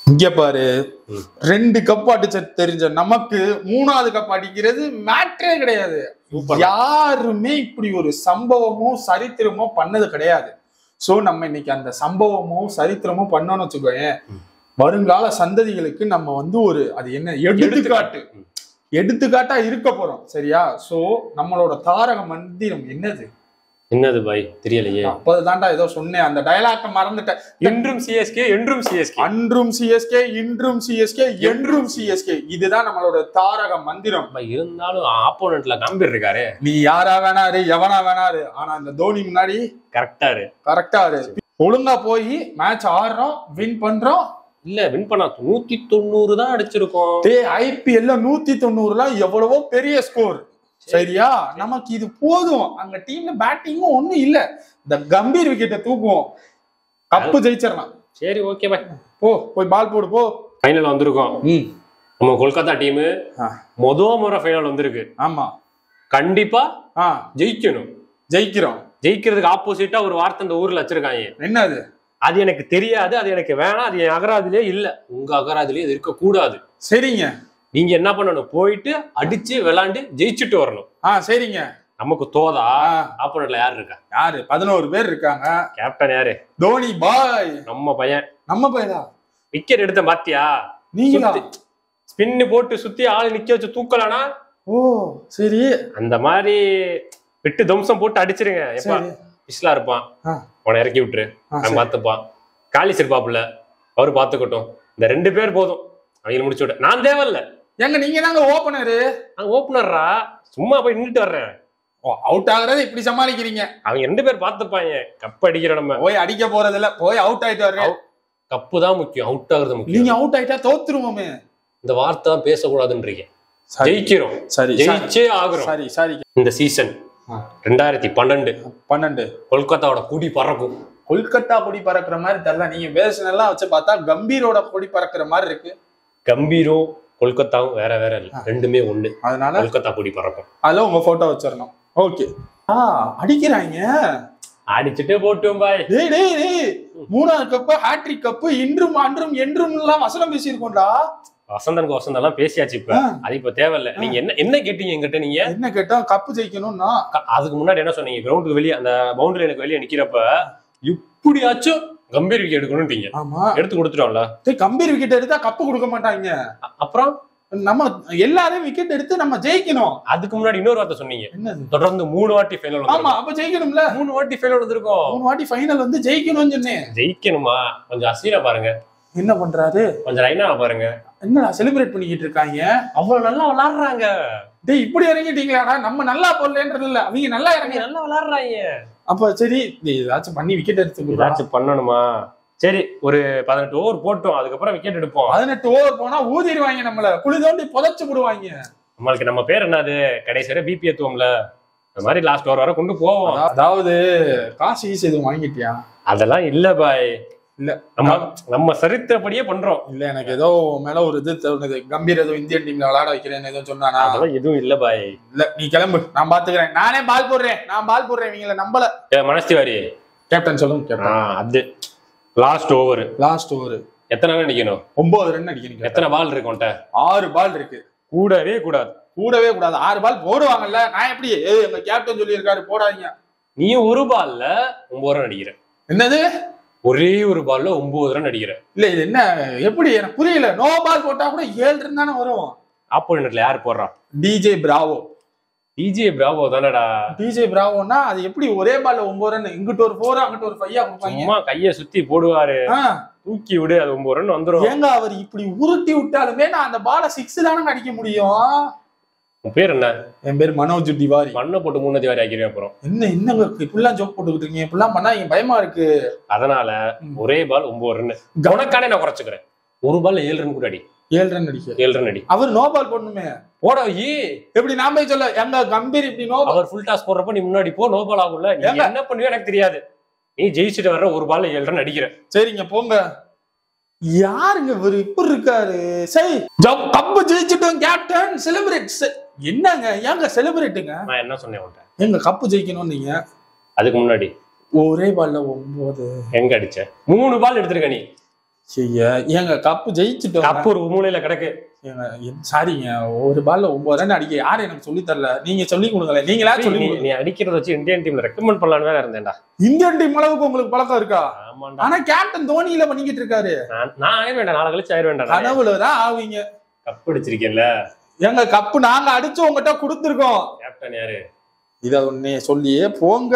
இங்க பாரு, 2 கப் அடிச்ச தெரிஞ்ச நமக்கு 3வது கப் அடிக்கிறது மேட்டரே கிடையாது. யாருமே இப்படி ஒரு சம்பவமோ சரித்திரமோ பண்ணது கிடையாது. சோ நம்ம இன்னைக்கு அந்த சம்பவமோ சரித்திரமோ பண்ணோம்னு வச்சுக்கோங்க, வருங்கால சந்ததிகளுக்கு நம்ம ஒரு அது என்ன எடுத்துக்காட்டா இருக்க போறோம். சரியா? சோ நம்மளோட தாரக மந்திரம் என்னது பாய் தெரியலையே. அப்பதான்டா ஏதோ சொன்னேன், அந்த டயலாக்க மறந்துட்டேன். என்றும் சிஎஸ்கே என்றும் சிஎஸ்கே அன்றும் சிஎஸ்கே இன்றும் சிஎஸ்கே என்றும் சிஎஸ்கே. இதுதான் நம்மளோட தாரக மந்திரம். இருந்தாலும் ஆப்போனன்ட்ல கம்பீர் இருக்காரு. நீ யாரா வேணாரு எவனா வேணாரு, ஆனா இந்த தோனி முன்னாடி கரெக்டா ஒழுங்கா போய் மேட்ச் ஆடுறோம், வின் பண்றோம். இல்ல வின் பண்ணா 190 தான் அடிச்சிருக்கோம். ஐபிஎல்ல 190 எவ்வளவோ பெரிய ஸ்கோர். சரியா? நமக்கு இது போதும். அங்க டீம்ல பேட்டிங்கும் ஒண்ணும் இல்ல. இந்த கம்பீர் விக்கெட்டை தூக்குவோம், கப்பு ஜெயிச்சிடலாம். சரி ஓகே பாய், போய் பால் போடு போ. ஃபைனல் வந்திருக்கோம். நம்ம கொல்கத்தா டீம் முறை ஃபைனல் வந்திருக்கு. ஆமா, கண்டிப்பா ஜெயிக்கணும். ஜெயிக்கிறதுக்கு ஆப்போசிட்டா ஒரு வார்த்தை இந்த ஊர்ல வச்சிருக்காங்க. என்னது? அது எனக்கு தெரியாது, அது எனக்கு வேணாம், அது என் அகராதிலே இல்ல. உங்க அகராதிலே இது இருக்க கூடாது. சரிங்க, நீங்க என்ன பண்ணணும், போயிட்டு அடிச்சு விளையாண்டு ஜெயிச்சுட்டு வரணும். சரிங்க. நமக்கு தோதா ஆப்போனன்ட்ல யாரு இருக்கா? 11 பேர் இருக்காங்க. கேப்டன் யாரு? தோனி பாய். நம்ம பையன். விக்கெட் எடுத்த பாத்தியா? நீங்க ஸ்பின் போட்டு சுத்தி ஆள் நிக்க வச்சு தூக்கலானா? சரி, அந்த மாதிரி விட்டு தம்சம் போட்டு அடிச்சிருங்க. எப்ப பிஸ்லா இருப்பான், அவனை இறக்கி விட்டுரு, அவன் பாத்துப்பான். காலிஸ் இருப்பாப்புல, அவரு பாத்துக்கட்டும். இந்த 2 பேர் போதும், அவங்க முடிச்சு விட. நான் தேவையில்ல. நீங்க தாங்க ஓபனரா, சும்மா போய் நின்றுட்டு வர்றேன். அவுட் ஆகுறத இப்படி சமாளிக்கிறீங்க? அவங்க 2 பேர் பாத்துப்பாங்க. கப் அடிக்கிற நம்ம போய் அடிக்க போறது இல்ல, போய் அவுட் ஆயிட்டு வர்றேன். கப்பு தான் முக்கியம், அவுட் ஆகுறது முக்கியம். நீங்க அவுட் ஆயிட்டா தோத்துருவோமே. இந்த வார்த்தை தான் பேசக்கூடாதுன்றீங்க. ஜெயிக்கிறோம், ஜெயிச்சே ஆகுறோம். சரி, இந்த சீசன் 2012 கொல்கத்தாவோட கொடி பறக்கும். கொல்கத்தா கொடி பறக்குற மாதிரி தெரியல. நீங்க பேசினெல்லாம் வச்சு பார்த்தா கம்பீரோட கொடி பறக்குற மாதிரி இருக்கு. கம்பீரும் கொல்கத்தாவும் வேற வேற இல்ல, ரெண்டுமே ஒண்ணு. அதனால கொல்கத்தா கொடி பறக்கும். அதுல உங்க போட்டோ வச்சிடணும். ஓகே. அடிக்கிறாங்க, அடிச்சுட்டே போட்டும் பாய். 3வது கப்பு, ஹாட்ரிக் கப்பு, இன்றும் அன்றும் என்றும் எல்லாம் வசனம் பேசியிருக்கோம்டா. வசந்தனுக்கு வசந்தெல்லாம் பேசியாச்சு. இப்ப அது இப்ப தேவையில்ல. நீங்க என்ன கேட்டீங்க என்கிட்ட? நீங்க என்ன கேட்டா? கப்பு ஜெயிக்கணும்னா. அதுக்கு முன்னாடி என்ன சொன்னீங்க? கிரவுண்டுக்கு வெளியே, அந்த பவுண்டரி எனக்கு வெளியே நிக்கிறப்ப இப்படியாச்சும் கம்பீர் விக்கெட் எடுக்கணும்ட்டீங்க. ஆமா, எடுத்து கொடுத்துட்டோம்ல. கம்பீர் விக்கெட் எடுத்தா கப்பு கொடுக்க மாட்டாங்க. அப்புறம் நம்ம எல்லாரும் விக்கெட் எடுத்து நம்ம ஜெயிக்கணும். அதுக்கு முன்னாடி இன்னொரு வார்த்தை சொன்னீங்க. தொடர்ந்து 3 வாட்டி ஃபைனல். ஆமா, அப்ப ஜெயிக்கணும்ல. 3 வாட்டி ஃபைனல் வந்திருக்கோம். 3 வாட்டி ஃபைனல் ஜெயிக்கணும்னு சொன்னேன். ஜெயிக்கணுமா? கொஞ்சம் அசீரா பாருங்க. என்ன பண்றாரு? கொஞ்சம் லைனா பாருங்க. என்னடா செலிப்ரேட் பண்ணிக்கிட்டு இருக்காங்க? அவ்வளவு நல்லா விளையாடுறாங்க. டேய், இப்படி இறங்கிட்டீங்களாடா? நம்ம நல்லா போடலன்றது இல்ல, அவங்க நல்லா இறங்கி நல்லா விளையாடுறாங்க. அப்ப சரி, ஏதாச்சும் பண்ணி விக்கெட் எடுத்து ஏதாச்சும் பண்ணணுமா? சரி, ஒரு 18 ஓவர் போட்டோம், அதுக்கப்புறம் விக்கெட் எடுப்போம். 18 ஓவர் போனா ஊதிடுவாங்க, நம்மள குழி தோண்டி புதைச்சு போடுவாங்க. நம்மளுக்கு நம்ம பேர் என்னது? கடைசி வரை பிபி ஏத்துவோம்ல, அந்த மாதிரி லாஸ்ட் ஓவர் வரை கொண்டு போவோம். அதாவது காசு ஈஸி எதுவும் வாங்கிட்டியா? அதெல்லாம் இல்ல பாய். இல்ல, நம்ம சரித்திரப்படியே பண்றோம். இல்ல, எனக்கு ஏதோ மேல ஒரு இது தோணுது. கம்பீர் ஏதோ இந்தியன் டீம்ல விளையாட வைக்கிறேன்னு ஏதோ சொன்னானா? அதெல்லாம் எதுவும் இல்ல பாய். இல்ல, நீ கிளம்பு, நான் பாத்துக்கிறேன். நானே பால் போடுறேன், இவங்கள நம்பல. மனஸ்திவாரி கேப்டன் சொல்லுங்க. அது லாஸ்ட் ஓவர் எத்தனை ரன் அடிக்கணும்? 9 ரன் அடிக்கணும். எத்தனை பால் இருக்கு உன்கிட்ட? 6 பால் இருக்கு. கூடவே கூடாது. 6 பால் போடுவாங்கல்ல. நான் எப்படி? எங்க கேப்டன் சொல்லி இருக்காரு போடாதீங்க. நீ ஒரு பால்ல 9 ரன் அடிக்கிற. என்னது? ஒரே ஒரு பால்ல 9 ரன் அடிக்கிற. இல்ல, இது என்ன? எப்படி? எனக்கு புரியல. நோ பால் போட்டா கூட 7 ரன் தானே வரும். ஆப்போனன்ட்ல யார் போடுறா? DJ Bravo. டிஜே பிராவோ தானடா. டிஜே பிராவோனா அது எப்படி ஒரே பால்ல 9 ரன்? இங்கிட்ட ஒரு 4, அங்கிட்ட ஒரு 5 கொடுப்பாங்க. சும்மா கைய சுத்தி போடுவாரு, தூக்கி விடு, அது 9 ரன் வந்துரும். ஏங்க, அவர் இப்படி உருட்டி விட்டாலுமே நான் அந்த பால 6 தானே அடிக்க முடியும். உன் பேர் என்ன? என் பேர் மனோஜ் திவாரி. மண்ணை போட்டு 3 திவாரி ஆக்கிறேன். அப்புறம் என்னங்க இப்படிலாம் ஜோக் போட்டுக்கிட்டு இருக்கீங்க? இப்படிலாம் பண்ணா என் பயமா இருக்கு. அதனால ஒரே பால் 9 ரன். உனக்கானே நான் குறைச்சுக்கிறேன். ஒரு பால் 7 ரன் கூட அடி. 7 ரன் அடிக்க. 7 ரன் அடி. அவர் நோ பால் போடணுமே. போட எப்படி நான் போய் சொல்ல? எங்க கம்பீர் இப்படி நோ. அவர் ஃபுல் டாஸ் போடுறப்ப நீ முன்னாடி போ, நோ பால் ஆகும்ல. நீ என்ன பண்ணுவீங்க எனக்கு தெரியாது. நீ ஜெயிச்சுட்டு வர்ற, ஒரு பால்ல 7 ரன் அடிக்கிற. சரிங்க, போங்க. யாருங்க இவர் இப்படி இருக்காரு? சரி, கப்பு ஜெயிச்சுட்டோம் கேப்டன், செலிப்ரேட். என்னங்க ஏங்க செலிப்ரேட்டுங்க? நான் என்ன சொன்னேன் உன்கிட்ட? எங்க கப்பு ஜெயிக்கணும் நீங்க. அதுக்கு முன்னாடி ஒரே பால்ல 9 எங்க அடிச்ச? 3 பால் எடுத்துருக்க நீ. ஏங்க கப்பு ஜெயிச்சுட்டோம். கப்பு ஒரு மூலையில கிடக்கு. சாரிங்க, ஒரு பால்ல 9 ரன் அடிக்க யாரும் எனக்கு சொல்லி தரல. நீங்க சொல்லி கொடுங்களேன். நீங்களா சொல்லி நீ அடிக்கிறத வச்சு இந்தியன் டீம்ல ரெக்கமெண்ட் பண்ணலான்னு வேற இருந்தேன்டா. இந்தியன் டீம் அளவுக்கு உங்களுக்கு பழக்கம் இருக்கா? ஆனா கேப்டன் தோனியில பண்ணிக்கிட்டு இருக்காரு. நான் ஆயிரம் நாளை கழிச்சு ஆயிரம் கனவுலதான் ஆவீங்க. கப் அடிச்சிருக்கேன்ல. எங்க கப்பு நாங்க அடிச்சு உங்ககிட்ட கொடுத்துருக்கோம். கேப்டன் யாரு? இத ஒன்னே சொல்லியே போங்க.